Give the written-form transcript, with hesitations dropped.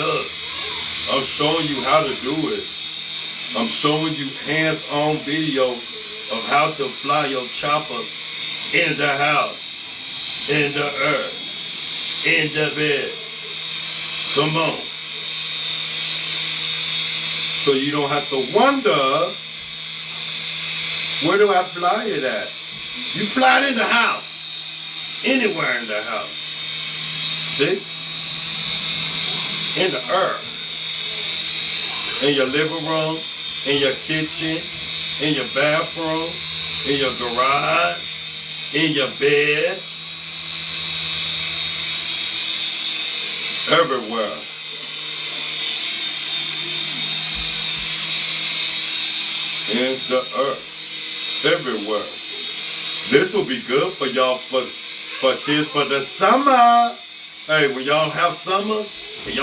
look, I'm showing you how to do it. I'm showing you hands-on video of how to fly your chopper in the house, in the earth, in the bed. Come on. So you don't have to wonder, where do I fly it at? You fly it in the house, anywhere in the house. See? In the earth. In your living room, in your kitchen, in your bathroom, in your garage, in your bed, everywhere. In the earth, everywhere. This will be good for y'all for kids for the summer. Hey, when y'all have summer, and y'all